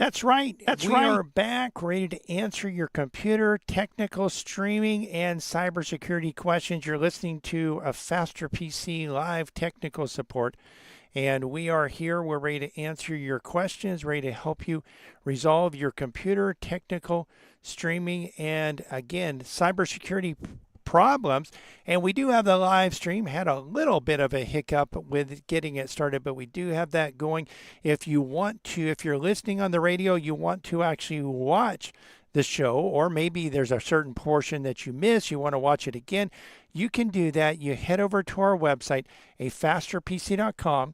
That's right. That's We right. are back, ready to answer your computer, technical, streaming, and cybersecurity questions. You're listening to a Faster PC live technical support, and we are here. We're ready to answer your questions, ready to help you resolve your computer, technical, streaming, and again, cybersecurity problems. And we do have the live stream. Had a little bit of a hiccup with getting it started, but we do have that going. If you want to, if you're listening on the radio, you want to actually watch the show, or maybe there's a certain portion that you miss, you want to watch it again, you can do that. You head over to our website, afasterpc.com.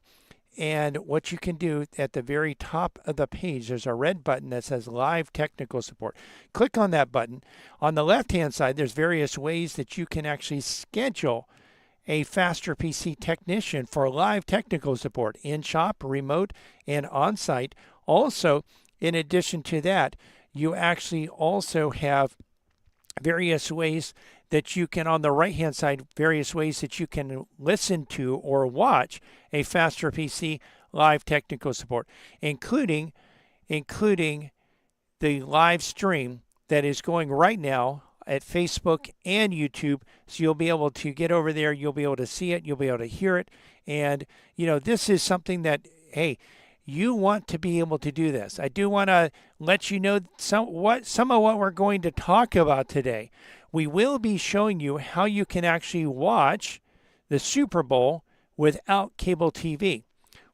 And what you can do at the very top of the page, there's a red button that says Live Technical Support. Click on that button. On the left-hand side, there's various ways that you can actually schedule a Faster PC technician for live technical support in shop, remote, and on-site. Also, in addition to that, you actually also have various ways that you can, on the right hand side, various ways that you can listen to or watch a Faster PC live technical support, including the live stream that is going right now at Facebook and YouTube. So you'll be able to get over there, you'll be able to see it, you'll be able to hear it. And this is something that, hey, you want to be able to do this. I do want to let you know some of what we're going to talk about today. We will be showing you how you can actually watch the Super Bowl without cable TV.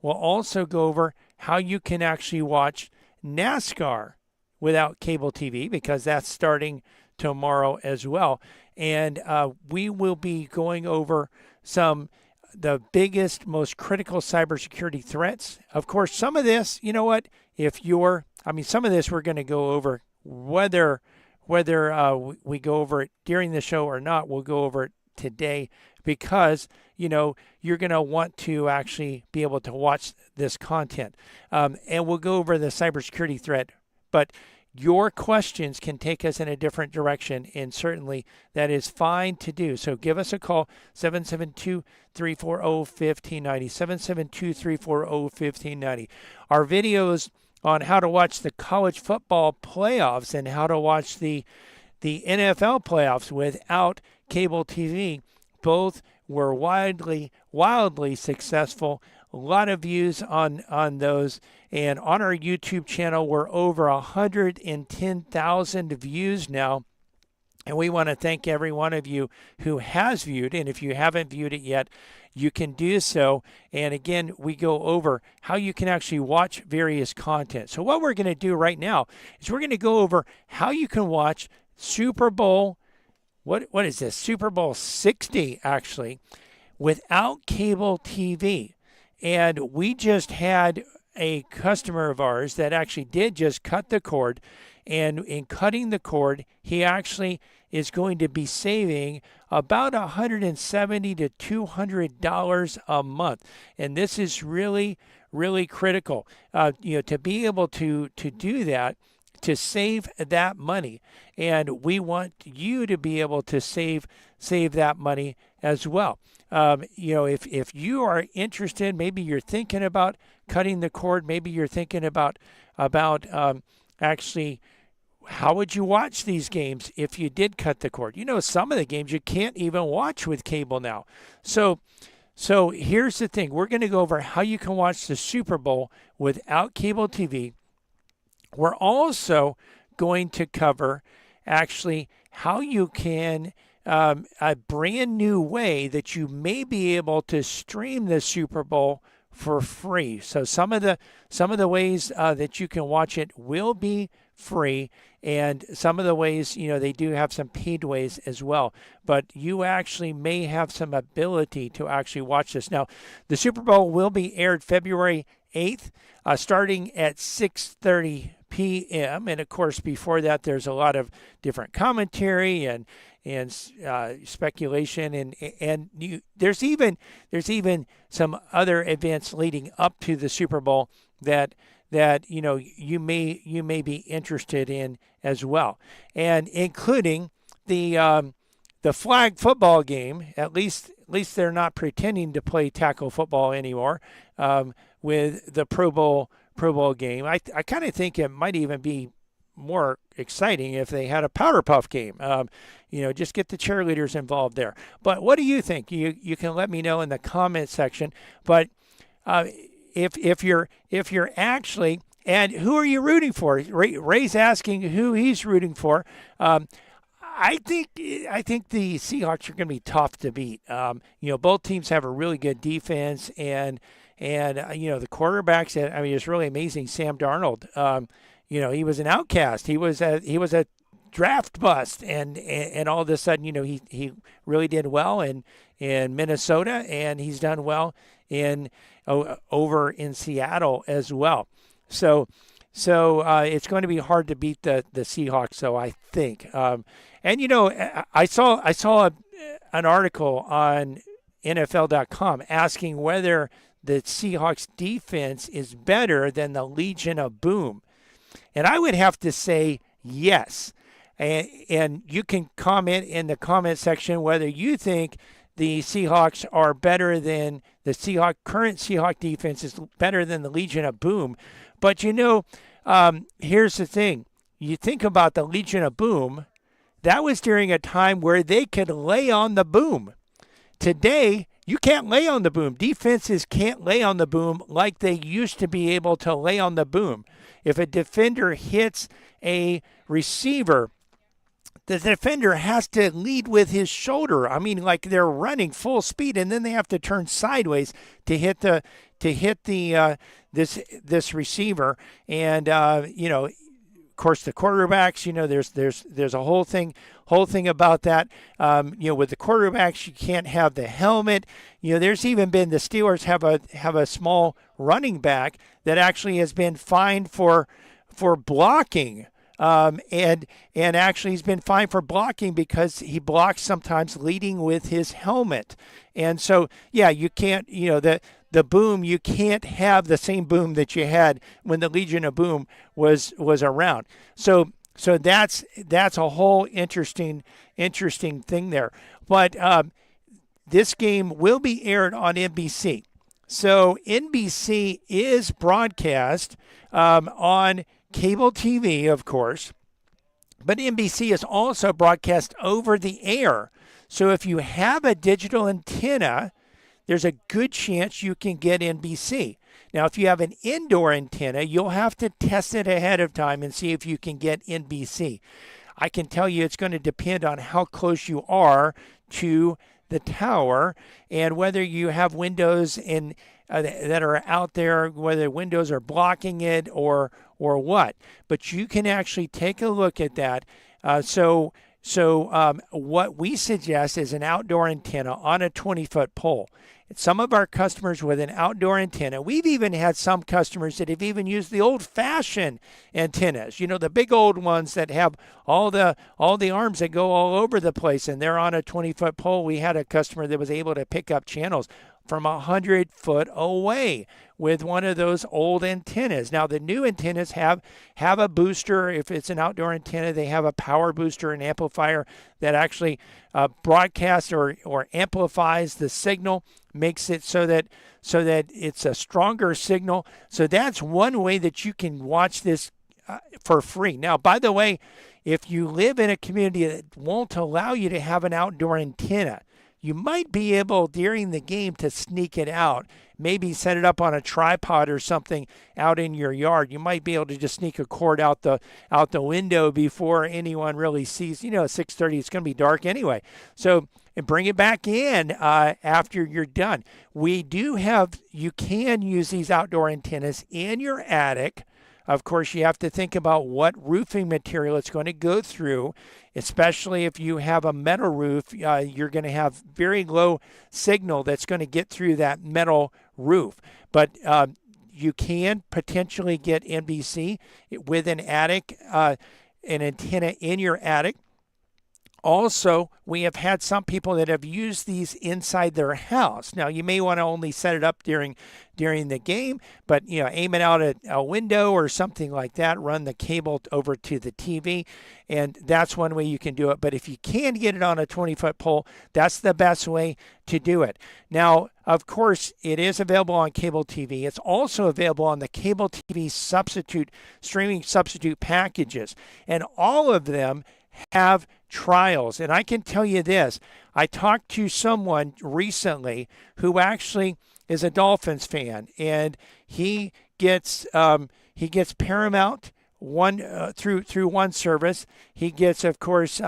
We'll also go over how you can actually watch NASCAR without cable TV, because that's starting tomorrow as well. And we will be going over the biggest, most critical cybersecurity threats. Of course, some of this, some of this we're going to go over whether we go over it during the show or not. We'll go over it today because, you're going to want to actually be able to watch this content. And we'll go over the cybersecurity threat. But your questions can take us in a different direction, and certainly that is fine to do. So give us a call, 772-340-1590, 772-340-1590. Our videos on how to watch the college football playoffs and how to watch the NFL playoffs without cable TV, both were wildly successful. A lot of views on those. And on our YouTube channel, we're over 110,000 views now. And we want to thank every one of you who has viewed. And if you haven't viewed it yet, you can do so. And again, we go over how you can actually watch various content. So what we're going to do right now is we're going to go over how you can watch Super Bowl. What is this? Super Bowl 60, actually, without cable TV. And we just had a customer of ours that actually did just cut the cord. And in cutting the cord, he actually is going to be saving about $170 to $200 a month. And this is really, really critical, to be able to do that, to save that money. And we want you to be able to save that money as well. If you are interested, maybe you're thinking about cutting the cord, maybe you're thinking about actually how would you watch these games if you did cut the cord? Some of the games you can't even watch with cable now. So here's the thing. We're going to go over how you can watch the Super Bowl without cable TV. We're also going to cover actually how you can a brand new way that you may be able to stream the Super Bowl for free. So some of the ways that you can watch it will be free, and some of the ways, they do have some paid ways as well. But you actually may have some ability to actually watch this. Now, the Super Bowl will be aired February 8th, starting at 6:30 p.m. And of course, before that, there's a lot of different commentary and speculation, and there's even some other events leading up to the Super Bowl that you may be interested in as well, and including the flag football game. At least they're not pretending to play tackle football anymore, with the Pro Bowl Pro Bowl game. I kind of think it might even be more exciting if they had a powder puff game. Just get the cheerleaders involved there. But what do you think? You can let me know in the comment section. But if you're actually, and who are you rooting for? Ray's asking who he's rooting for. I think the Seahawks are going to be tough to beat. Both teams have a really good defense, and the quarterbacks. I mean, it's really amazing. Sam Darnold. He was an outcast. He was a draft bust, and all of a sudden, he really did well in Minnesota, and he's done well over in Seattle as well. So it's going to be hard to beat the Seahawks. So I think, I saw an article on NFL.com asking whether the Seahawks defense is better than the Legion of Boom. And I would have to say yes. And you can comment in the comment section whether you think the Seahawks are better than the current Seahawk defense is better than the Legion of Boom. But here's the thing. You think about the Legion of Boom, that was during a time where they could lay on the boom. Today, you can't lay on the boom. Defenses can't lay on the boom like they used to be able to lay on the boom. If a defender hits a receiver, the defender has to lead with his shoulder. I mean, like they're running full speed, and then they have to turn sideways to hit this receiver. And of course, the quarterbacks. There's a whole thing about that. With the quarterbacks, you can't have the helmet. There's even been the Steelers have a small running back that actually has been fined for blocking. And actually he's been fined for blocking because he blocks sometimes leading with his helmet. And so, you can't, the boom, you can't have the same boom that you had when the Legion of Boom was around. So that's a whole interesting thing there. But this game will be aired on NBC. So NBC is broadcast on cable TV, of course, but NBC is also broadcast over the air. So if you have a digital antenna, there's a good chance you can get NBC. Now, if you have an indoor antenna, you'll have to test it ahead of time and see if you can get NBC. I can tell you it's going to depend on how close you are to the tower and whether you have windows that are out there, whether windows are blocking it or what. But you can actually take a look at that. So what we suggest is an outdoor antenna on a 20-foot pole. Some of our customers with an outdoor antenna, we've even had some customers that have even used the old-fashioned antennas, the big old ones that have all the arms that go all over the place, and they're on a 20-foot pole. We had a customer that was able to pick up channels from 100 foot away with one of those old antennas. Now, the new antennas have a booster. If it's an outdoor antenna, they have a power booster and amplifier that actually broadcasts or amplifies the signal, makes it so that it's a stronger signal. So that's one way that you can watch this for free. Now, by the way, if you live in a community that won't allow you to have an outdoor antenna, you might be able during the game to sneak it out. Maybe set it up on a tripod or something out in your yard. You might be able to just sneak a cord out the window before anyone really sees. At 6:30 it's going to be dark anyway. So bring it back in after you're done. You can use these outdoor antennas in your attic. Of course, you have to think about what roofing material it's going to go through, especially if you have a metal roof. You're going to have very low signal that's going to get through that metal roof. But you can potentially get NBC with an antenna in your attic. Also, we have had some people that have used these inside their house. Now, you may want to only set it up during the game, but aim it out at a window or something like that. Run the cable over to the TV, and that's one way you can do it. But if you can get it on a 20-foot pole, that's the best way to do it. Now, of course, it is available on cable TV. It's also available on the cable TV streaming substitute packages. And all of them have trials. And I can tell you this, I talked to someone recently who actually is a Dolphins fan, and he gets Paramount through one service. He gets, of course,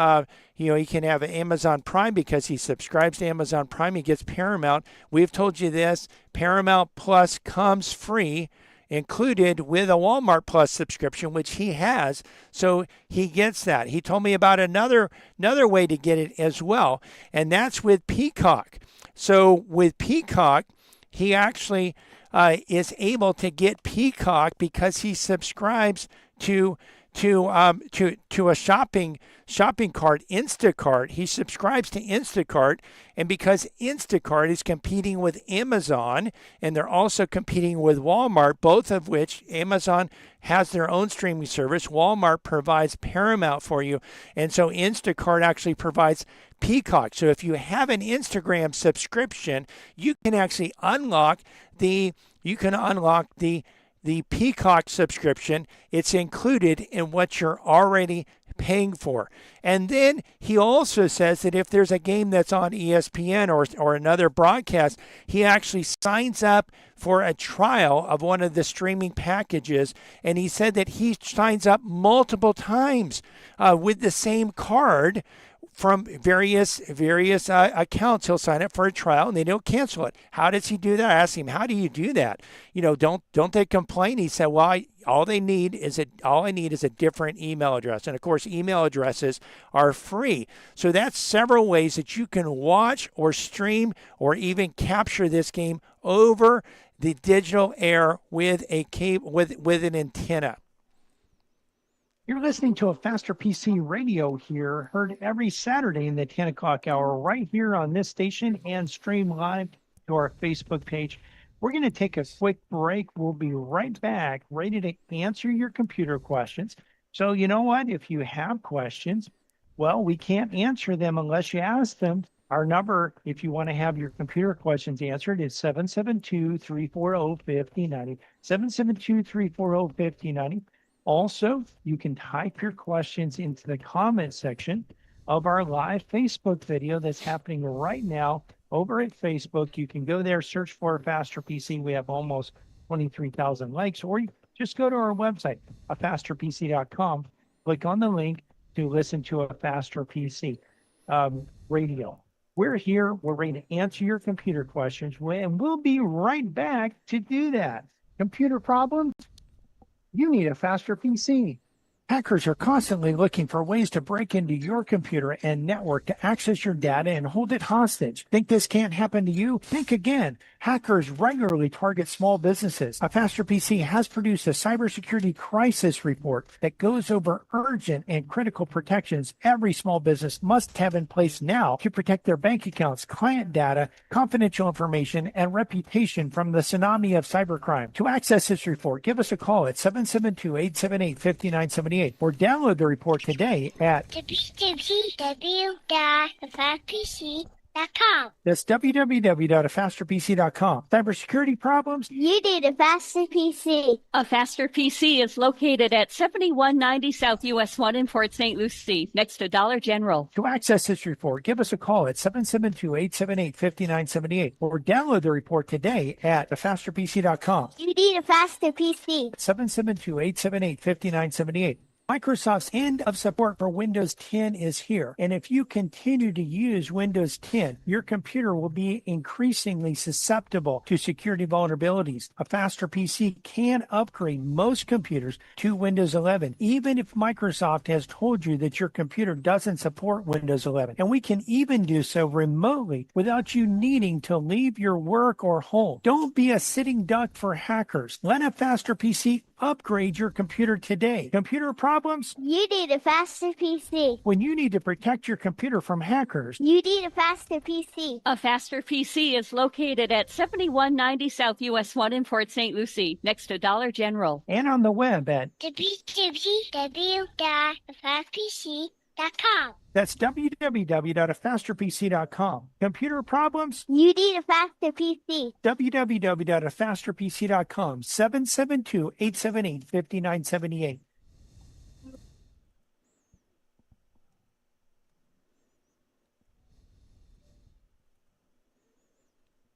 he can have Amazon Prime because he subscribes to Amazon Prime. He gets Paramount. We've told you this, Paramount Plus comes free, included with a Walmart Plus subscription, which he has. So he gets that. He told me about another way to get it as well, and that's with Peacock. So with Peacock, he actually is able to get Peacock because he subscribes to a shopping cart, Instacart. He subscribes to Instacart, and because Instacart is competing with Amazon, and they're also competing with Walmart, both of which Amazon has their own streaming service. Walmart provides Paramount for you, and so Instacart actually provides Peacock. So if you have an Instagram subscription, you can actually unlock the Peacock subscription. It's included in what you're already paying for. And then he also says that if there's a game that's on ESPN or another broadcast, he actually signs up for a trial of one of the streaming packages. And he said that he signs up multiple times with the same card from various accounts. He'll sign up for a trial and they don't cancel it. How does he do that? I asked him, how do you do that? Don't they complain? He said, well, all I need is a different email address. And of course, email addresses are free. So that's several ways that you can watch or stream or even capture this game over the digital air with a cable with an antenna. You're listening to a Faster PC radio here, heard every Saturday in the 10 o'clock hour right here on this station and stream live to our Facebook page. We're going to take a quick break. We'll be right back, ready to answer your computer questions. So you know what? If you have questions, well, we can't answer them unless you ask them. Our number, if you want to have your computer questions answered, is 772-340-5090, 772-340-5090. Also, you can type your questions into the comment section of our live Facebook video that's happening right now over at Facebook. You can go there, search for Faster PC. We have almost 23,000 likes, or you just go to our website, afasterpc.com, click on the link to listen to a Faster PC radio. We're here. We're ready to answer your computer questions, and we'll be right back to do that. Computer problems? You need a Faster PC. Hackers are constantly looking for ways to break into your computer and network to access your data and hold it hostage. Think this can't happen to you? Think again. Hackers regularly target small businesses. A Faster PC has produced a cybersecurity crisis report that goes over urgent and critical protections every small business must have in place now to protect their bank accounts, client data, confidential information, and reputation from the tsunami of cybercrime. To access this report, give us a call at 772-878-5978 or download the report today at www.afasterpc.com. That's www.afasterpc.com. Cybersecurity problems? You need a Faster PC. A Faster PC is located at 7190 South US 1 in Port St. Lucie, next to Dollar General. To access this report, give us a call at 772-878-5978 or download the report today at afasterpc.com. You need a Faster PC. 772-878-5978. Microsoft's end of support for Windows 10 is here, and if you continue to use Windows 10, your computer will be increasingly susceptible to security vulnerabilities. A Faster PC can upgrade most computers to Windows 11, even if Microsoft has told you that your computer doesn't support Windows 11. And we can even do so remotely without you needing to leave your work or home. Don't be a sitting duck for hackers. Let a Faster PC upgrade your computer today. Computer problems? You need a Faster PC. When you need to protect your computer from hackers, you need a Faster PC. A Faster PC is located at 7190 South US 1 in Port St. Lucie, next to Dollar General. And on the web at www.afasterpc.com. That's www.afasterpc.com. Computer problems? You need a faster PC. www.afasterpc.com. 772-878-5978.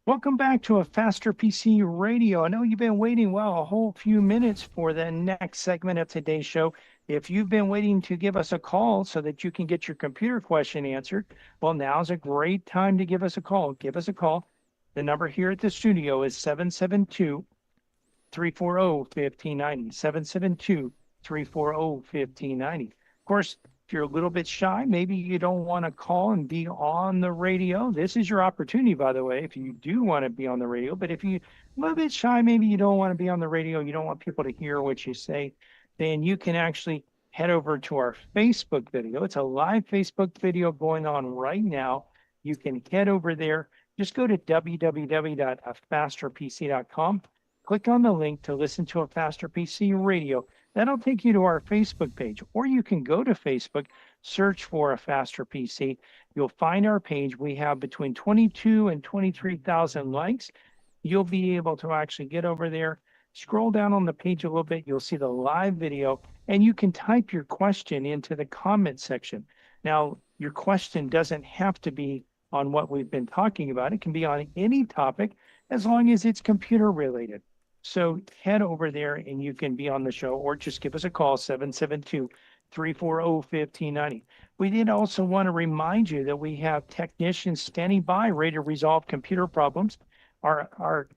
Welcome back to a Faster PC Radio. I know you've been waiting, a whole few minutes for the next segment of today's show. If you've been waiting to give us a call so that you can get your computer question answered, well, now's a great time to give us a call. Give us a call. The number here at the studio is 772-340-1590, 772-340-1590. Of course, if you're a little bit shy, maybe you don't want to call and be on the radio. This is your opportunity, by the way, if you do want to be on the radio. But if you're a little bit shy, maybe you don't want to be on the radio, you don't want people to hear what you say, then you can actually head over to our Facebook video. It's a live Facebook video going on right now. You can head over there. Just go to www.afasterpc.com. Click on the link to listen to a Faster PC Radio. That'll take you to our Facebook page, or you can go to Facebook, search for a Faster PC. You'll find our page. We have between 22 and 23,000 likes. You'll be able to actually get over there, scroll down on the page a little bit. You'll see the live video, and you can type your question into the comment section. Now, your question doesn't have to be on what we've been talking about. It can be on any topic as long as it's computer related. So head over there and you can be on the show, or just give us a call, 772-340-1590. We did also want to remind you that we have technicians standing by, ready to resolve computer problems. Our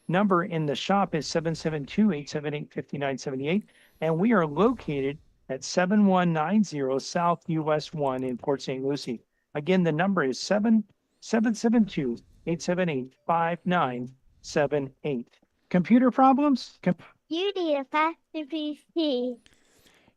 number in the shop is 772-878-5978, and we are located at 7190 South US 1 in Port St. Lucie. Again, the number is 772-878-5978. Computer problems? You need a faster PC.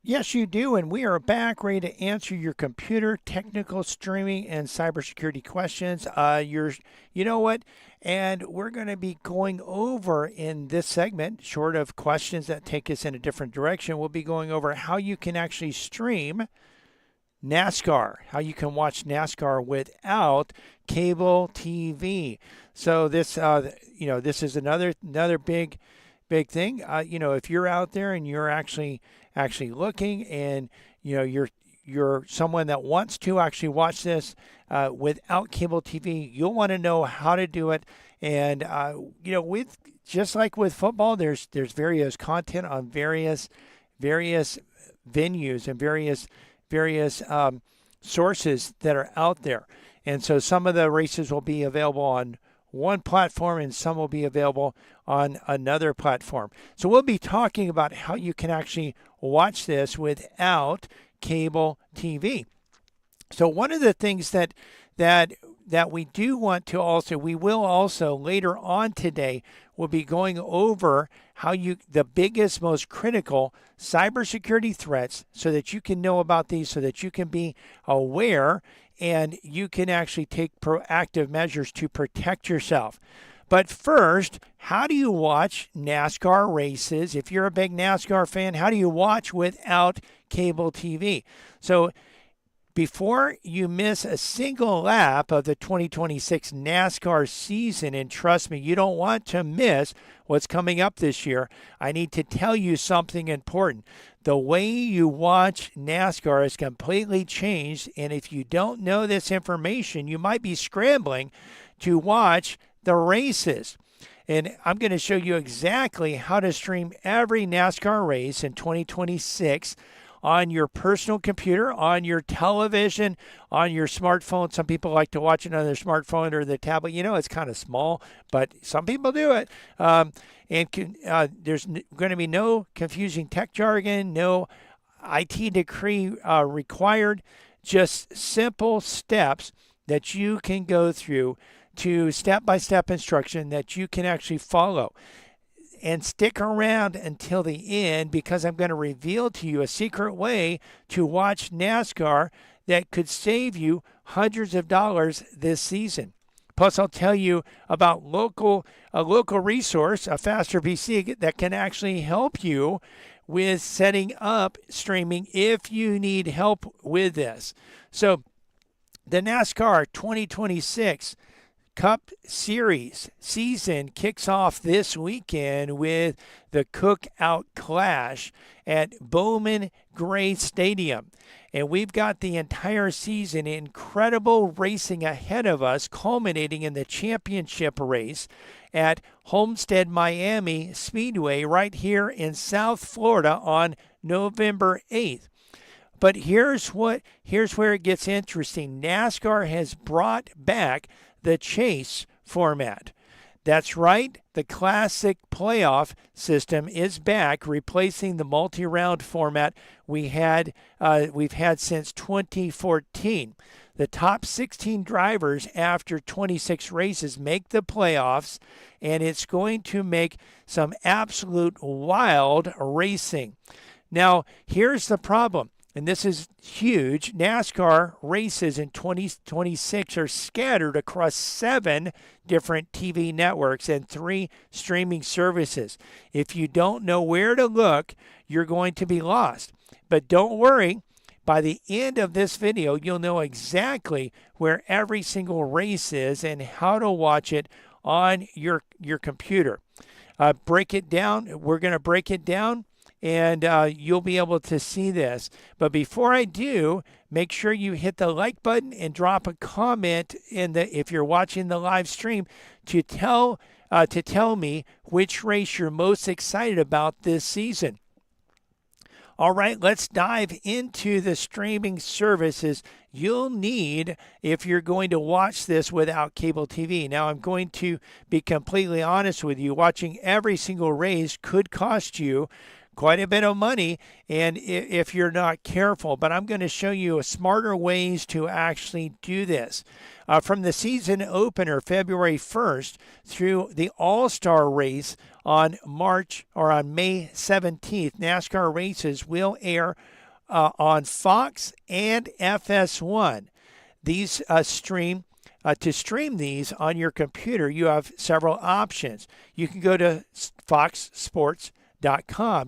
Yes, you do, and we are back ready to answer your computer, technical, streaming, and cybersecurity questions. You know what? And we're going to be going over in this segment, short of questions that take us in a different direction, we'll be going over how you can actually stream NASCAR, how you can watch NASCAR without cable TV. So this, this is another big thing. If you're out there and you're actually looking, and you're someone that wants to actually watch this without cable TV, you'll want to know how to do it. And with just like with football, there's various content on various venues and various sources that are out there. And so some of the races will be available on one platform and some will be available on another platform. So we'll be talking about how you can actually watch this without cable TV. So one of the things that we do want to also, we will also later on today, we'll be going over how the biggest, most critical cybersecurity threats, so that you can know about these, so that you can be aware and you can actually take proactive measures to protect yourself. But first, how do you watch NASCAR races? If you're a big NASCAR fan, how do you watch without cable TV? So before you miss a single lap of the 2026 NASCAR season, and trust me, you don't want to miss what's coming up this year, I need to tell you something important. The way you watch NASCAR has completely changed, and if you don't know this information, you might be scrambling to watch the races. And I'm going to show you exactly how to stream every NASCAR race in 2026 on your personal computer, on your television, on your smartphone. Some people like to watch it on their smartphone or their tablet. It's kind of small, but some people do it. There's going to be no confusing tech jargon, no IT decree required, just simple steps that you can go through to step-by-step instruction that you can actually follow. And stick around until the end, because I'm going to reveal to you a secret way to watch NASCAR that could save you hundreds of dollars this season. Plus, I'll tell you about a local resource, a Faster PC, that can actually help you with setting up streaming if you need help with this. So the NASCAR 2026 Cup Series season kicks off this weekend with the Cookout Clash at Bowman Gray Stadium. And we've got the entire season incredible racing ahead of us, culminating in the championship race at Homestead Miami Speedway right here in South Florida on November 8th. But here's where it gets interesting. NASCAR has brought back the chase format. That's right, the classic playoff system is back, replacing the multi-round format we've had since 2014. The top 16 drivers after 26 races make the playoffs, and it's going to make some absolute wild racing. Now, here's the problem. And this is huge. NASCAR races in 2026 are scattered across 7 different TV networks and 3 streaming services. If you don't know where to look, you're going to be lost. But don't worry. By the end of this video, you'll know exactly where every single race is and how to watch it on your computer. Break it down. We're going to break it down. And you'll be able to see this. But before I do, make sure you hit the like button and drop a comment if you're watching the live stream to tell me which race you're most excited about this season. All right, let's dive into the streaming services you'll need if you're going to watch this without cable TV. Now, I'm going to be completely honest with you. Watching every single race could cost you quite a bit of money, and if you're not careful. But I'm going to show you smarter ways to actually do this. From the season opener, February 1st, through the All-Star race on May 17th, NASCAR races will air on Fox and FS1. These to stream these on your computer, you have several options. You can go to foxsports.com.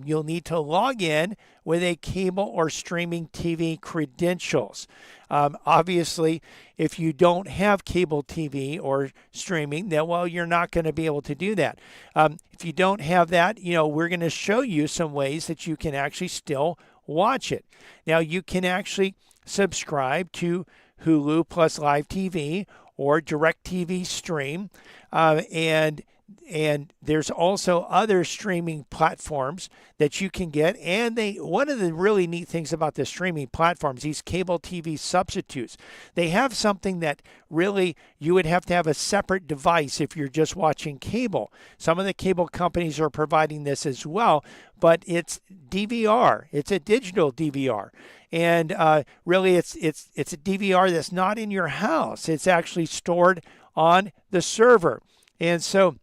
You'll need to log in with a cable or streaming TV credentials. Obviously, if you don't have cable TV or streaming, then, well, you're not going to be able to do that. If you don't have that, we're going to show you some ways that you can actually still watch it. Now, you can actually subscribe to Hulu plus Live TV or DirecTV Stream, and there's also other streaming platforms that you can get. And one of the really neat things about the streaming platforms, these cable TV substitutes, they have something that really you would have to have a separate device if you're just watching cable. Some of the cable companies are providing this as well, but it's DVR. It's a digital DVR. And really, it's a DVR that's not in your house. It's actually stored on the server. And so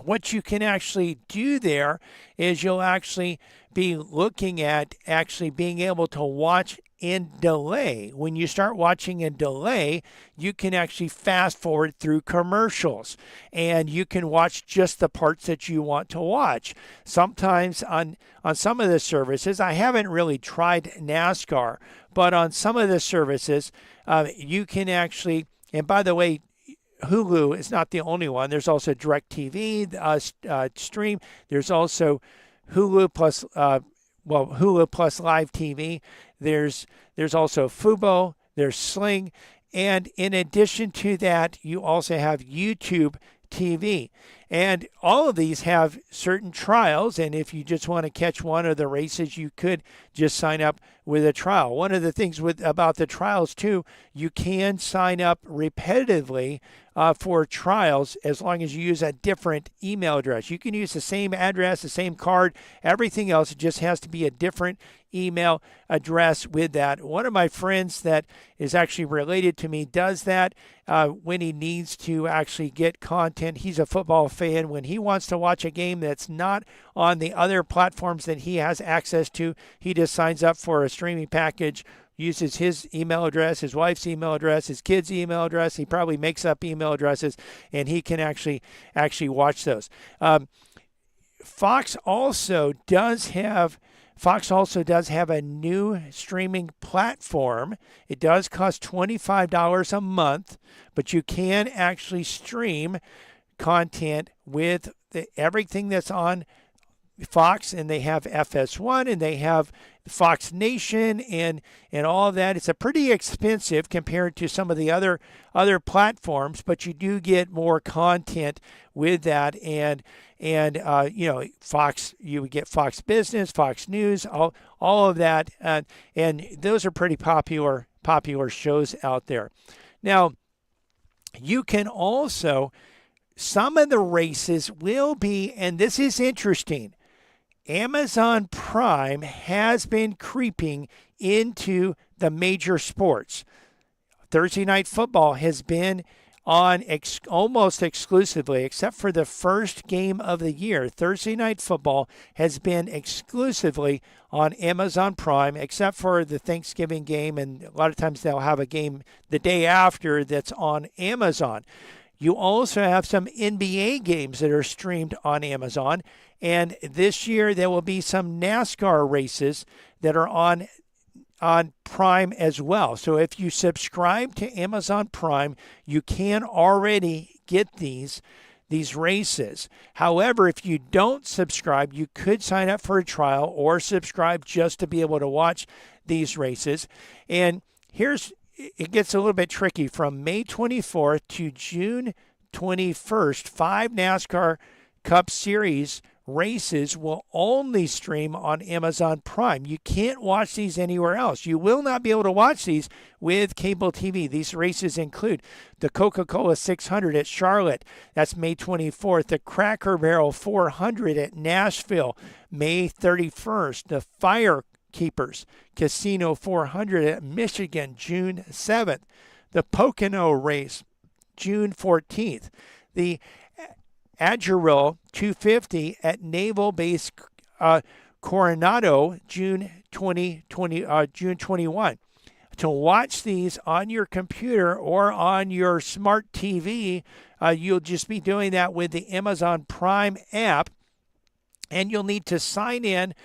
what you can actually do there is you'll actually be looking at actually being able to watch in delay. When you start watching in delay, you can actually fast forward through commercials, and you can watch just the parts that you want to watch. Sometimes on some of the services, I haven't really tried NASCAR, but on some of the services, you can actually, and by the way, Hulu is not the only one. There's also DirecTV Stream. There's also Hulu plus Live TV. There's also Fubo. There's Sling, and in addition to that, you also have YouTube TV. And all of these have certain trials, and if you just want to catch one of the races, you could just sign up with a trial. One of the things about the trials too, you can sign up repetitively for trials as long as you use a different email address. You can use the same address, the same card, everything else. It just has to be a different email address with that. One of my friends that is actually related to me does that when he needs to actually get content. He's a football fan. When he wants to watch a game that's not on the other platforms that he has access to, he just signs up for a streaming package, uses his email address, his wife's email address, his kid's email address. He probably makes up email addresses, and he can actually watch those. Fox also does have a new streaming platform. It does cost $25 a month, but you can actually stream content with everything that's on Fox, and they have FS1 and they have Fox Nation and all of that. It's a pretty expensive compared to some of the other platforms, but you do get more content with that. And Fox, you would get Fox Business, Fox News, all of that, and those are pretty popular shows out there. Now, you can also, some of the races will be, and this is interesting, Amazon Prime has been creeping into the major sports. Thursday Night Football has been on almost exclusively, except for the first game of the year. Thursday Night Football has been exclusively on Amazon Prime, except for the Thanksgiving game, and a lot of times they'll have a game the day after that's on Amazon. You also have some NBA games that are streamed on Amazon, and this year there will be some NASCAR races that are on Prime as well. So if you subscribe to Amazon Prime, you can already get these races. However, if you don't subscribe, you could sign up for a trial or subscribe just to be able to watch these races. And it gets a little bit tricky. From May 24th to June 21st, 5 NASCAR Cup Series races will only stream on Amazon Prime. You can't watch these anywhere else. You will not be able to watch these with cable TV. These races include the Coca-Cola 600 at Charlotte. That's May 24th. The Cracker Barrel 400 at Nashville, May 31st. The Firekeepers Casino 400 at Michigan, June 7th. The Pocono race, June 14th. The Adgerall 250 at Naval Base Coronado, June 21. To watch these on your computer or on your smart TV, you'll just be doing that with the Amazon Prime app, and you'll need to sign in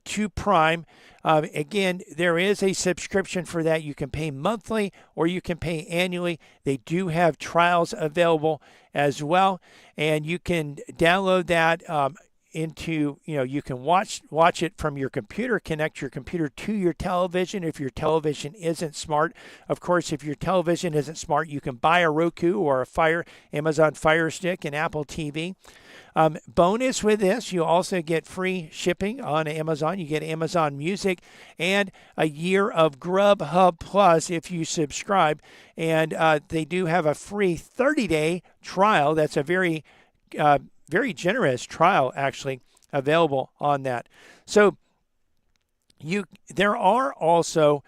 to Prime. Again, there is a subscription for that. You can pay monthly or you can pay annually. They do have trials available as well, and you can download that you can watch it from your computer, connect your computer to your television if your television isn't smart. Of course, if your television isn't smart, you can buy a Roku or a Amazon Fire Stick and Apple TV. Bonus with this, you also get free shipping on Amazon. You get Amazon Music and a year of Grubhub Plus if you subscribe. And they do have a free 30-day trial. That's a very generous trial, actually, available on that. So there are also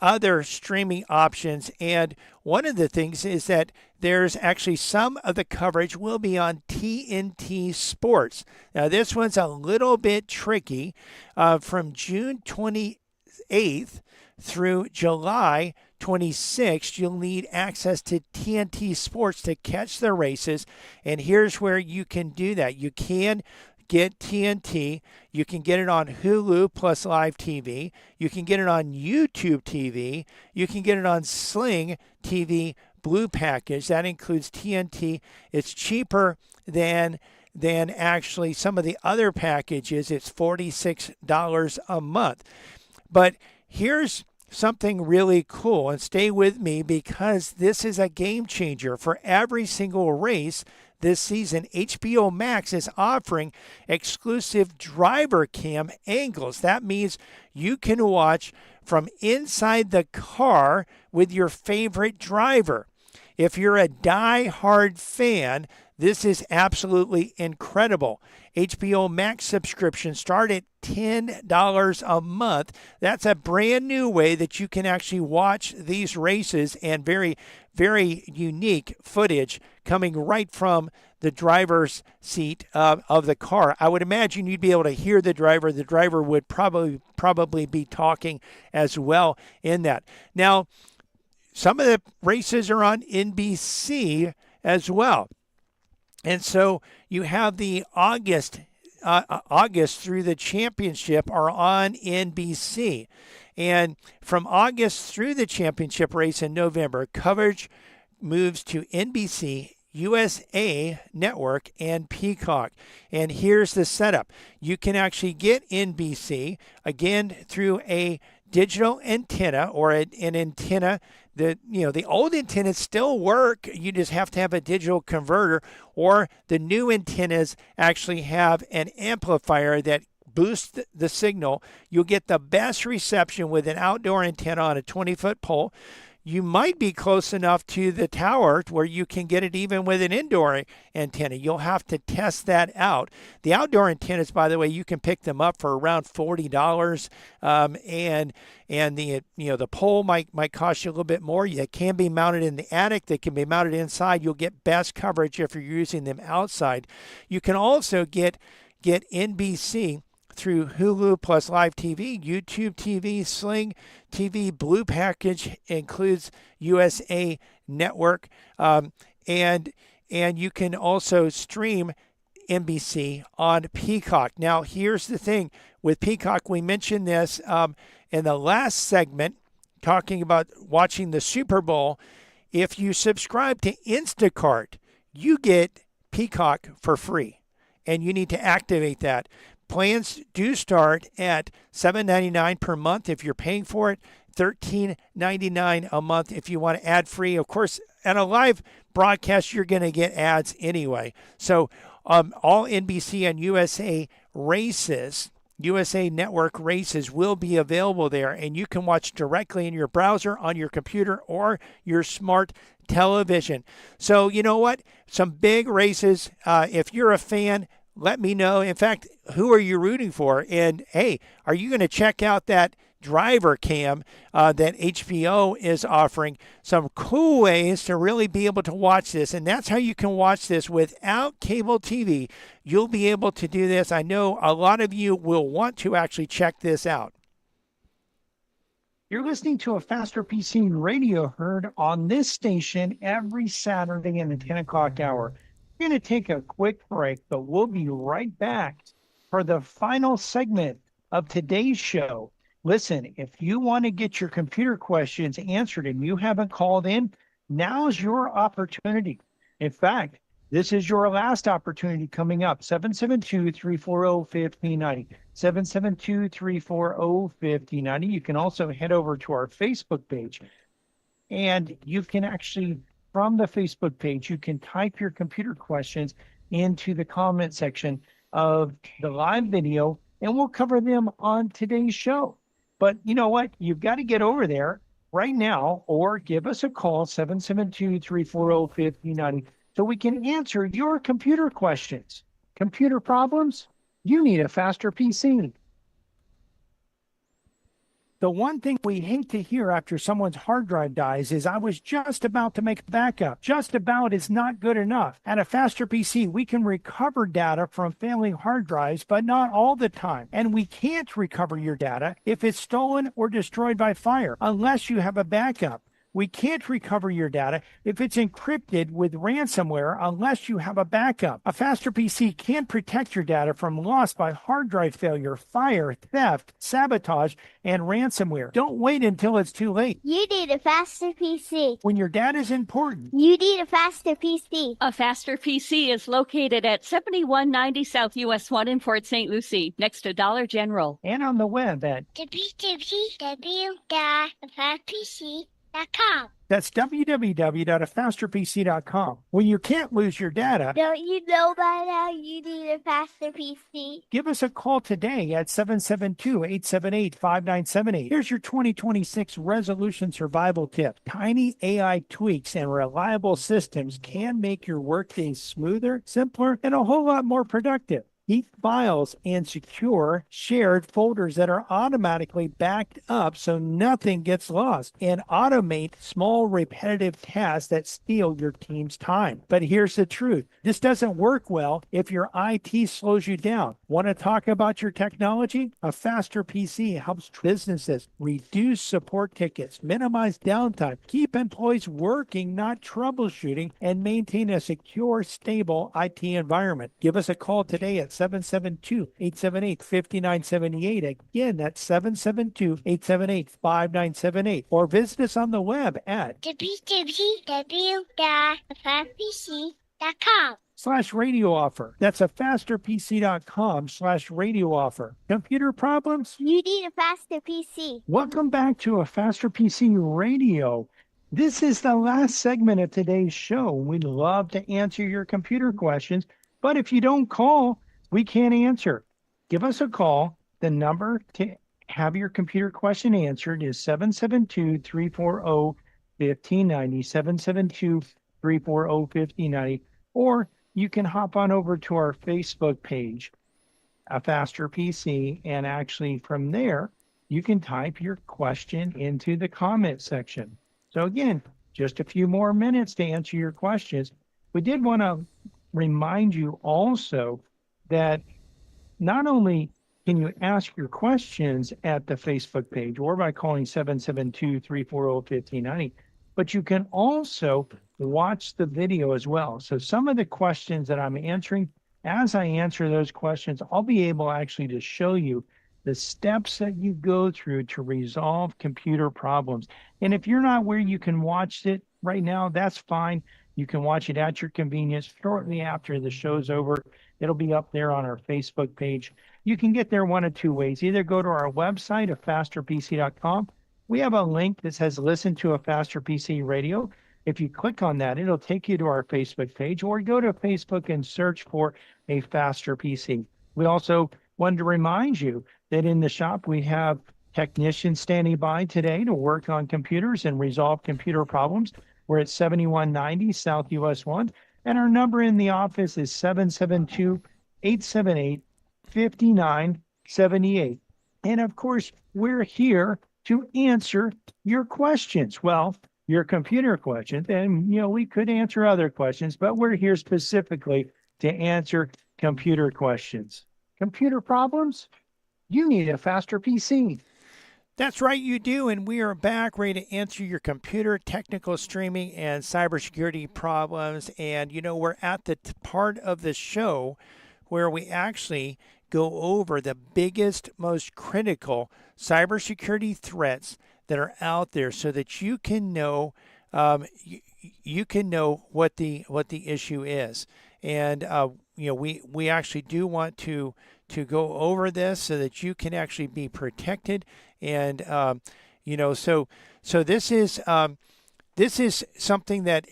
other streaming options, and one of the things is that there's actually some of the coverage will be on TNT Sports. Now, this one's a little bit tricky. From June 28th through July 26th, you'll need access to TNT Sports to catch the races, and here's where you can do that. You can get TNT. You can get it on Hulu plus Live TV. You can get it on YouTube TV. You can get it on Sling TV Blue package. That includes TNT. It's cheaper than actually some of the other packages. It's $46 a month. But here's something really cool, and stay with me because this is a game changer for every single race. This season, HBO Max is offering exclusive driver cam angles. That means you can watch from inside the car with your favorite driver. If you're a die-hard fan, this is absolutely incredible. HBO Max subscriptions start at $10 a month. That's a brand new way that you can actually watch these races, and very, very unique footage coming right from the driver's seat of the car. I would imagine you'd be able to hear the driver. The driver would probably be talking as well in that. Now, some of the races are on NBC as well. And so you have the August August through the championship are on NBC. And from August through the championship race in November, coverage moves to NBC, USA Network, and Peacock. And here's the setup. You can actually get NBC, again, through a digital antenna or an antenna. The old antennas still work. You just have to have a digital converter, or the new antennas actually have an amplifier that boosts the signal. You'll get the best reception with an outdoor antenna on a 20-foot pole. You might be close enough to the tower where you can get it even with an indoor antenna. You'll have to test that out. The outdoor antennas, by the way, you can pick them up for around $40, and the pole might cost you a little bit more. They can be mounted in the attic. They can be mounted inside. You'll get best coverage if you're using them outside. You can also get NBC through Hulu plus Live TV, YouTube TV, Sling TV. Blue package includes USA Network, and you can also stream NBC on Peacock. Now, here's the thing with Peacock. We mentioned this in the last segment, talking about watching the Super Bowl. If you subscribe to Instacart, you get Peacock for free, and you need to activate that. Plans do start at $7.99 per month if you're paying for it, $13.99 a month if you want ad-free. Of course, at a live broadcast, you're going to get ads anyway. So all NBC and USA races, USA Network races will be available there, and you can watch directly in your browser, on your computer, or your smart television. So you know what? Some big races. If you're a fan, let me know. In fact, who are you rooting for? And hey, are you going to check out that driver cam that HBO is offering? Some cool ways to really be able to watch this. And that's how you can watch this without cable TV. You'll be able to do this. I know a lot of you will want to actually check this out. You're listening to a Faster PC radio heard on this station every Saturday in the 10 o'clock hour. We're going to take a quick break, but we'll be right back for the final segment of today's show. Listen, if you want to get your computer questions answered and you haven't called in, now's your opportunity. In fact, this is your last opportunity coming up. 772-340-1590. 772-340-1590. You can also head over to our Facebook page, and you can actually, from the Facebook page, you can type your computer questions into the comment section of the live video, and we'll cover them on today's show. But you know what? You've got to get over there right now or give us a call, 772-340-1590, so we can answer your computer questions. Computer problems? You need a faster PC. The one thing we hate to hear after someone's hard drive dies is, "I was just about to make a backup." Just about is not good enough. At a Faster PC, we can recover data from failing hard drives, but not all the time. And we can't recover your data if it's stolen or destroyed by fire, unless you have a backup. We can't recover your data if it's encrypted with ransomware unless you have a backup. A Faster PC can't protect your data from loss by hard drive failure, fire, theft, sabotage, and ransomware. Don't wait until it's too late. You need a faster PC. When your data is important, You need a faster PC. A Faster PC is located at 7190 South US 1 in Port St. Lucie, next to Dollar General. and on the web at www.fastpc.com. that's www.afasterpc.com. When you can't lose your data, Don't you know by now you need a faster PC? give us a call today at 772-878-5978. Here's your 2026 resolution survival tip. Tiny AI tweaks and reliable systems can make your workdays smoother, simpler, and a whole lot more productive. Keep files and secure shared folders that are automatically backed up so nothing gets lost, and automate small repetitive tasks that steal your team's time. But here's the truth. This doesn't work well if your IT slows you down. Want to talk about your technology? A Faster PC helps businesses reduce support tickets, minimize downtime, keep employees working, not troubleshooting, and maintain a secure, stable IT environment. Give us a call today at 772-878-5978. Again, that's 772-878-5978. Or visit us on the web at www.fastpc.com/radio offer. That's a fasterpc.com/radio offer. Computer problems? You need a faster PC. Welcome back to a Faster PC Radio. This is the last segment of today's show. We'd love to answer your computer questions, but if you don't call, we can't answer. Give us a call. The number to have your computer question answered is 772-340-1590, 772-340-1590, or you can hop on over to our Facebook page, A Faster PC, and actually from there, you can type your question into the comment section. So again, just a few more minutes to answer your questions. We did want to remind you also that not only can you ask your questions at the Facebook page or by calling 772-340-1590, but you can also watch the video as well. So some of the questions that I'm answering, as I answer those questions, I'll be able actually to show you the steps that you go through to resolve computer problems. And if you're not where you can watch it right now, that's fine. You can watch it at your convenience shortly after the show's over. It'll be up there on our Facebook page. You can get there one of two ways. Either go to our website, fasterpc.com. We have a link that says listen to a Faster PC Radio. If you click on that, it'll take you to our Facebook page, or go to Facebook and search for a Faster PC. We also wanted to remind you that in the shop, we have technicians standing by today to work on computers and resolve computer problems. We're at 7190 South US 1, and our number in the office is 772-878-5978. And of course, we're here to answer your questions. Well, your computer questions, and we could answer other questions, but we're here specifically to answer computer questions. Computer problems? You need a Faster PC. That's right, you do, and we are back ready to answer your computer, technical streaming, and cybersecurity problems. And we're at the part of the show where we actually go over the biggest, most critical cybersecurity threats that are out there, so that you can know you can know what the issue is. And we actually do want to go over this so that you can actually be protected. And so this is something that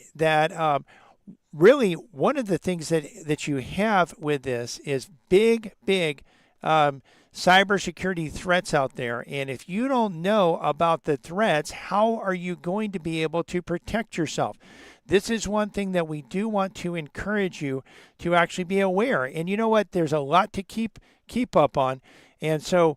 really, one of the things that you have with this is big cybersecurity threats out there. And if you don't know about the threats, how are you going to be able to protect yourself? This is one thing that we do want to encourage you to actually be aware. And you know what? There's a lot to keep up on. And so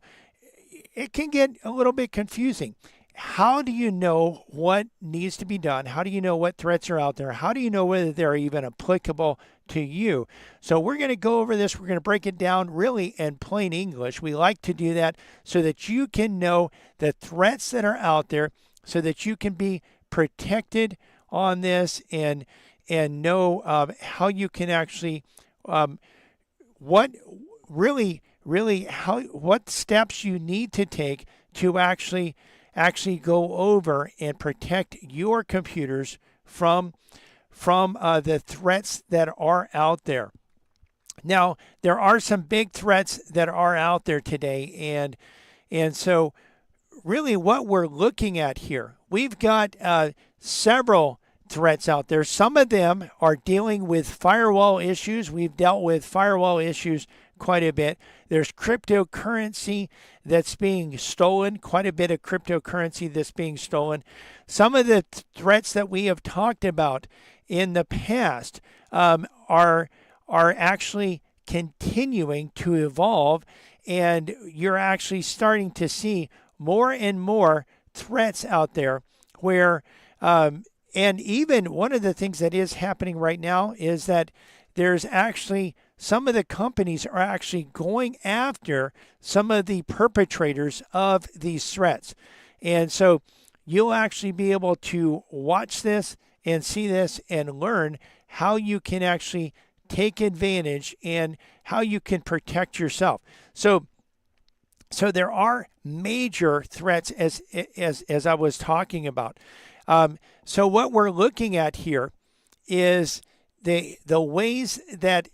it can get a little bit confusing. How do you know what needs to be done? How do you know what threats are out there? How do you know whether they're even applicable to you? So we're going to go over this. We're going to break it down really in plain English. We like to do that so that you can know the threats that are out there, so that you can be protected on this and know how you can actually what steps you need to take to actually go over and protect your computers from the threats that are out there. Now, there are some big threats that are out there today, and so really what we're looking at here, we've got several threats out there. Some of them are dealing with firewall issues. We've dealt with firewall issues quite a bit. There's cryptocurrency that's being stolen, quite a bit of cryptocurrency that's being stolen. Some of the threats that we have talked about in the past are actually continuing to evolve, and you're actually starting to see more and more threats out there where and even one of the things that is happening right now is that there's actually some of the companies are actually going after some of the perpetrators of these threats. And so you'll actually be able to watch this and see this and learn how you can actually take advantage and how you can protect yourself. So there are major threats as I was talking about. So what we're looking at here is the ways that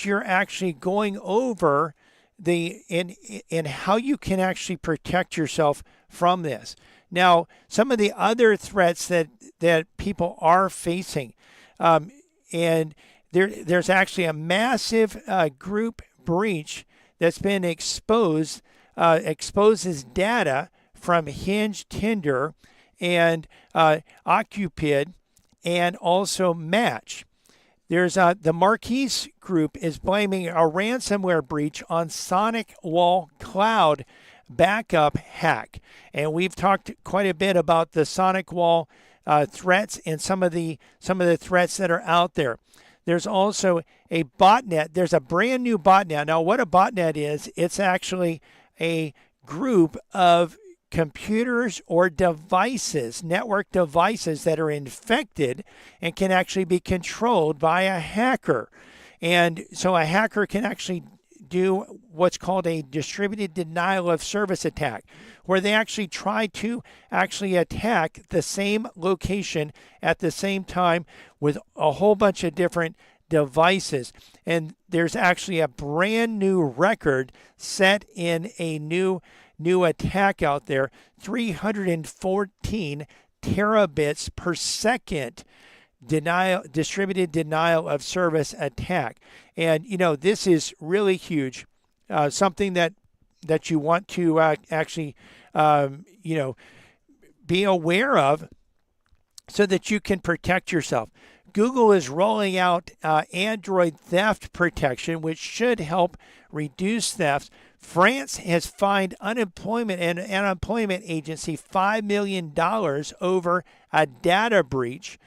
you're actually going over and how you can actually protect yourself from this. Now, some of the other threats that people are facing, and there's actually a massive group breach that's been exposed, exposes data from Hinge, Tinder, and Occupid, and also Match. There's the Marquise Group is blaming a ransomware breach on SonicWall Cloud backup hack, and we've talked quite a bit about the SonicWall threats and some of the threats that are out there. There's also a botnet. There's a brand new botnet. Now, what a botnet is, it's actually a group of computers or devices, network devices that are infected and can actually be controlled by a hacker. And so a hacker can actually do what's called a distributed denial of service attack, where they actually try to actually attack the same location at the same time with a whole bunch of different devices. And there's actually a brand new record set in a new attack out there, 314 terabits per second distributed denial of service attack. And this is really huge, something that you want to actually be aware of so that you can protect yourself. Google is rolling out Android theft protection, which should help reduce thefts. France has fined unemployment agency $5 million over a data breach.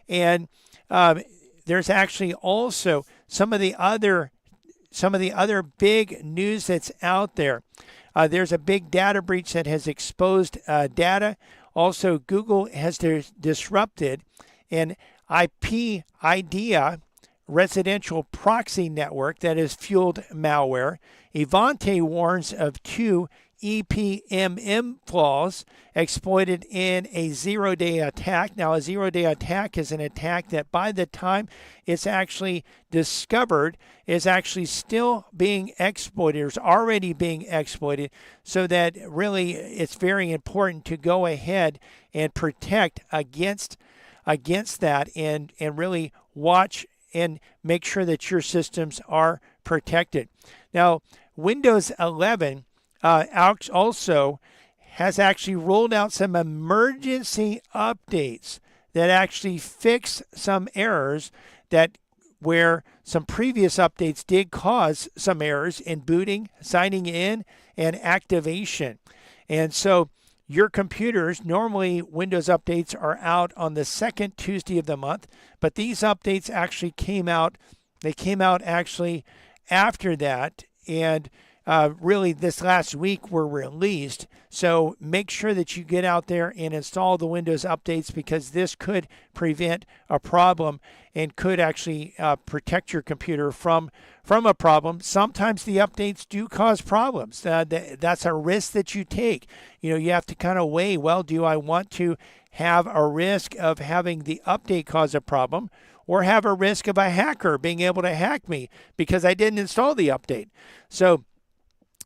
And there's actually also some of the other big news that's out there. There's a big data breach that has exposed data. Also, Google has disrupted an IP IDEA residential proxy network that has fueled malware. Ivanti warns of 2 EPMM flaws exploited in a zero-day attack. Now, a zero-day attack is an attack that by the time it's actually discovered is actually still being exploited or is already being exploited, so that really it's very important to go ahead and protect against that and really watch and make sure that your systems are protected. Now, Windows 11 also has actually rolled out some emergency updates that actually fix some errors where some previous updates did cause some errors in booting, signing in, and activation. And so your computers, normally Windows updates are out on the second Tuesday of the month, but these updates actually came out actually after that, and really this last week were released. So make sure that you get out there and install the Windows updates, because this could prevent a problem and could actually protect your computer from a problem. Sometimes the updates do cause problems. That's a risk that you take. You have to kind of weigh, well, do I want to have a risk of having the update cause a problem, or have a risk of a hacker being able to hack me because I didn't install the update? So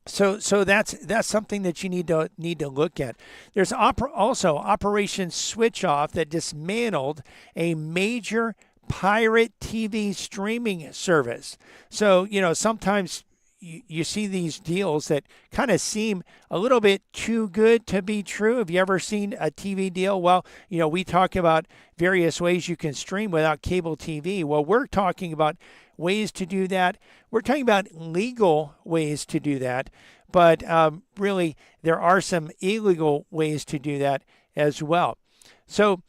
that's something that you need to look at. There's also Operation Switch Off that dismantled a major pirate TV streaming service. So sometimes you see these deals that kind of seem a little bit too good to be true. Have you ever seen a TV deal? Well, we talk about various ways you can stream without cable TV. Well, we're talking about ways to do that. We're talking about legal ways to do that, but really there are some illegal ways to do that as well. So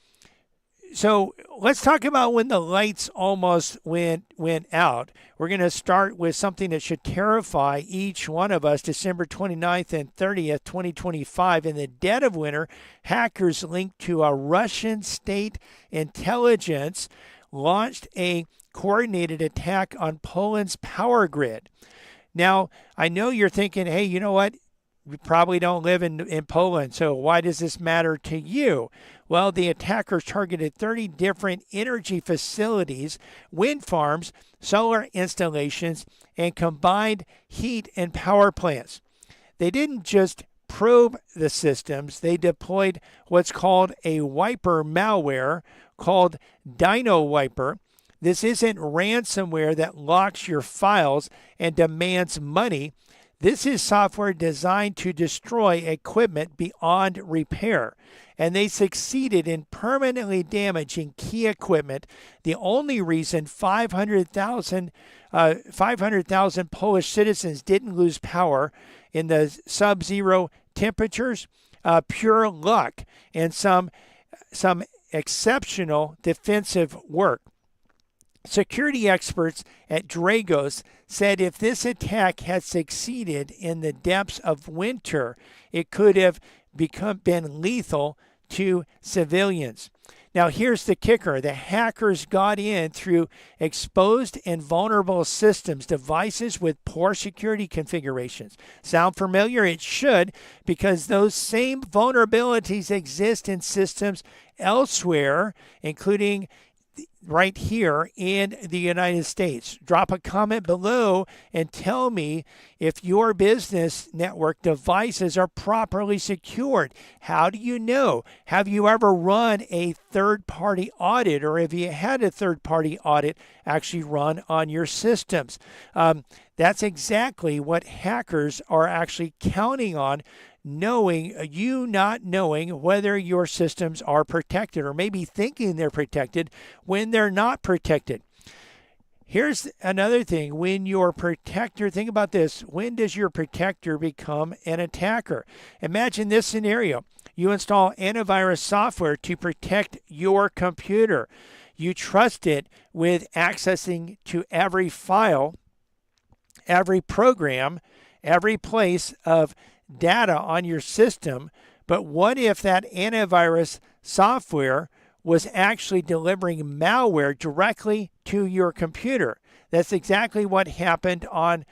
let's talk about when the lights almost went out. We're going to start with something that should terrify each one of us. December 29th and 30th, 2025. In the dead of winter, hackers linked to a Russian state intelligence launched a coordinated attack on Poland's power grid. Now, I know you're thinking, hey, you know what? You probably don't live in Poland, so why does this matter to you? Well, the attackers targeted 30 different energy facilities, wind farms, solar installations, and combined heat and power plants. They didn't just probe the systems, they deployed what's called a wiper malware called Dino Wiper. This isn't ransomware that locks your files and demands money. This is software designed to destroy equipment beyond repair, and they succeeded in permanently damaging key equipment. The only reason 500,000 Polish citizens didn't lose power in the sub-zero temperatures, pure luck and some exceptional defensive work. Security experts at Dragos said if this attack had succeeded in the depths of winter, it could have been lethal to civilians. Now, here's the kicker. The hackers got in through exposed and vulnerable systems, devices with poor security configurations. Sound familiar? It should, because those same vulnerabilities exist in systems elsewhere, including right here in the United States. Drop a comment below and tell me if your business network devices are properly secured. How do you know? Have you ever run a third-party audit, or have you had a third-party audit actually run on your systems? That's exactly what hackers are actually counting on, not knowing whether your systems are protected, or maybe thinking they're protected when they're not protected. Here's another thing. When your protector, think about this, when does your protector become an attacker? Imagine this scenario. You install antivirus software to protect your computer. You trust it with accessing to every file, every program, every place of data on your system. But what if that antivirus software was actually delivering malware directly to your computer? That's exactly what happened on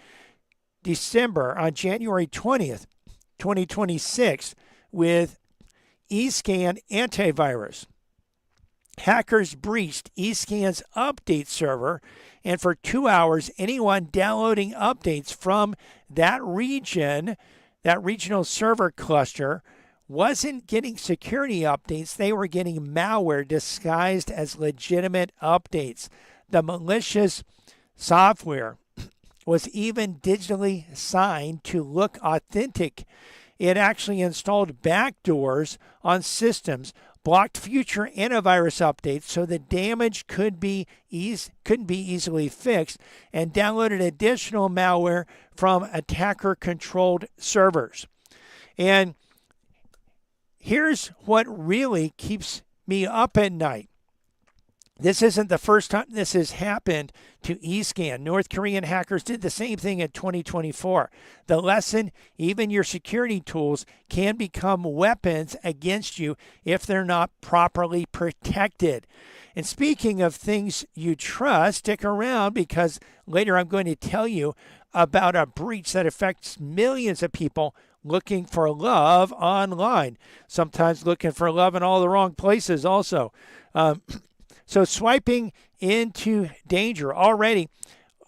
January 20th, 2026 with eScan antivirus. Hackers breached eScan's update server, and for 2 hours, anyone downloading updates from that regional server cluster, wasn't getting security updates. They were getting malware disguised as legitimate updates. The malicious software was even digitally signed to look authentic. It actually installed backdoors on systems, blocked future antivirus updates so the damage couldn't be easily fixed, and downloaded additional malware from attacker-controlled servers. And here's what really keeps me up at night. This isn't the first time this has happened to eScan. North Korean hackers did the same thing in 2024. The lesson, even your security tools can become weapons against you if they're not properly protected. And speaking of things you trust, stick around, because later I'm going to tell you about a breach that affects millions of people looking for love online. Sometimes looking for love in all the wrong places also. So swiping into danger already.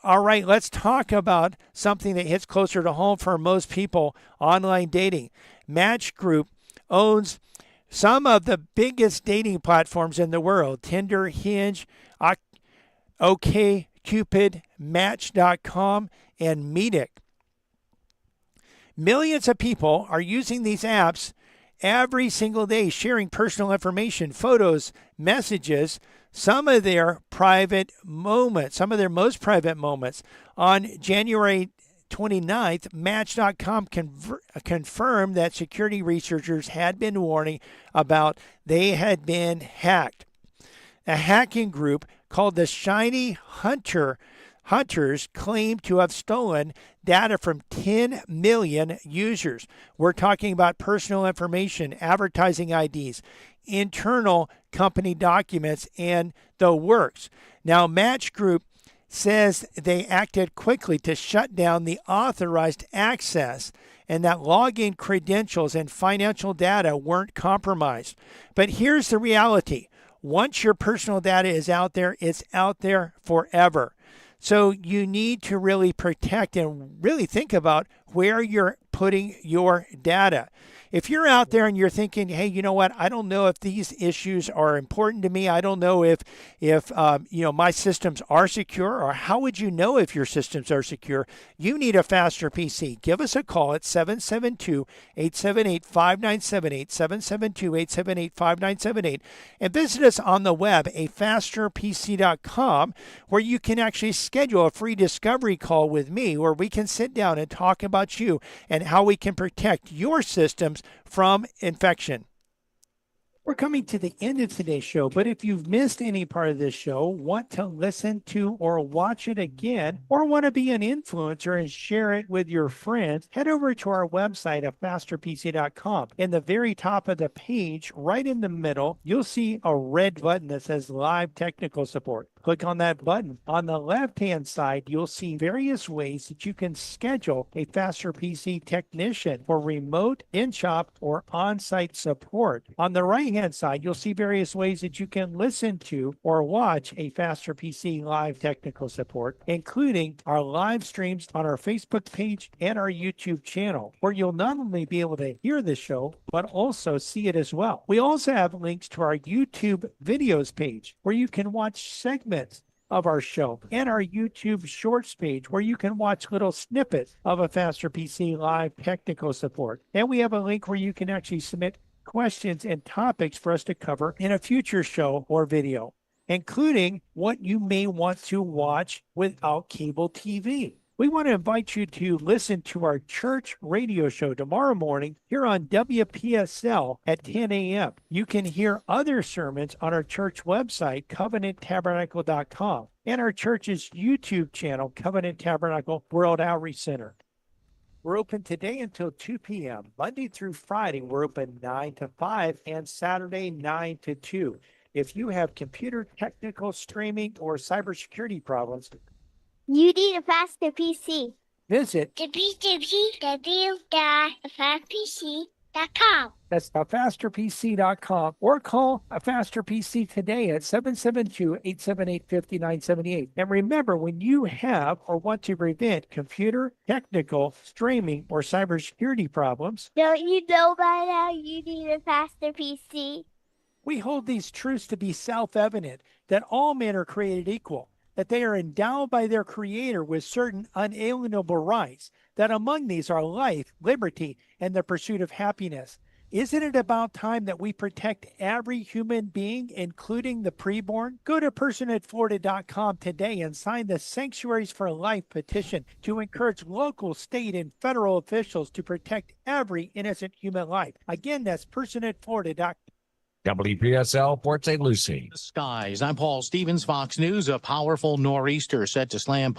All right, let's talk about something that hits closer to home for most people, online dating. Match Group owns some of the biggest dating platforms in the world: Tinder, Hinge, OkCupid, Match.com, and Meetic. Millions of people are using these apps every single day, sharing personal information, photos, messages, some of their most private moments. On January 29th, Match.com confirmed that security researchers had been warning about they had been hacked. A hacking group called the Shiny Hunters claimed to have stolen data from 10 million users. We're talking about personal information, advertising IDs, internal company documents, and the works. Now, Match Group says they acted quickly to shut down the authorized access and that login credentials and financial data weren't compromised. But here's the reality. Once your personal data is out there, it's out there forever. So you need to really protect and really think about where you're putting your data. If you're out there and you're thinking, hey, you know what? I don't know if these issues are important to me. I don't know if my systems are secure, or how would you know if your systems are secure? You need a faster PC. Give us a call at 772-878-5978, 772-878-5978, and visit us on the web, afasterpc.com, where you can actually schedule a free discovery call with me, where we can sit down and talk about you and how we can protect your systems from infection. We're coming to the end of today's show, but if you've missed any part of this show, want to listen to or watch it again, or want to be an influencer and share it with your friends, head over to our website at fasterpc.com. In the very top of the page, right in the middle, you'll see a red button that says Live Technical Support. Click on that button. On the left-hand side, you'll see various ways that you can schedule a Faster PC technician for remote, in-shop, or on-site support. On the right-hand side, you'll see various ways that you can listen to or watch a Faster PC live technical support, including our live streams on our Facebook page and our YouTube channel, where you'll not only be able to hear the show, but also see it as well. We also have links to our YouTube videos page, where you can watch segments of our show, and our YouTube Shorts page, where you can watch little snippets of a Faster PC live technical support. And we have a link where you can actually submit questions and topics for us to cover in a future show or video, including what you may want to watch without cable TV. We want to invite you to listen to our church radio show tomorrow morning here on WPSL at 10 a.m. You can hear other sermons on our church website, covenanttabernacle.com, and our church's YouTube channel, Covenant Tabernacle World Outreach Center. We're open today until 2 p.m. Monday through Friday, we're open 9 to 5, and Saturday, 9 to 2. If you have computer technical, streaming, or cybersecurity problems, You need a faster PC. visit www.fasterpc.com. that's fasterpc.com, or call a Faster PC today at 772-878-5978. And remember, when you have or want to prevent computer, technical, streaming, or cybersecurity problems, Don't you know by now you need a faster PC? We hold these truths to be self-evident, that all men are created equal, that they are endowed by their Creator with certain unalienable rights, that among these are life, liberty, and the pursuit of happiness. Isn't it about time that we protect every human being, including the preborn? Go to personatflorida.com today and sign the Sanctuaries for Life petition to encourage local, state, and federal officials to protect every innocent human life. Again, that's personatflorida.com. WPSL Port St. Lucie. Skies. I'm Paul Stevens, Fox News. A powerful nor'easter set to slam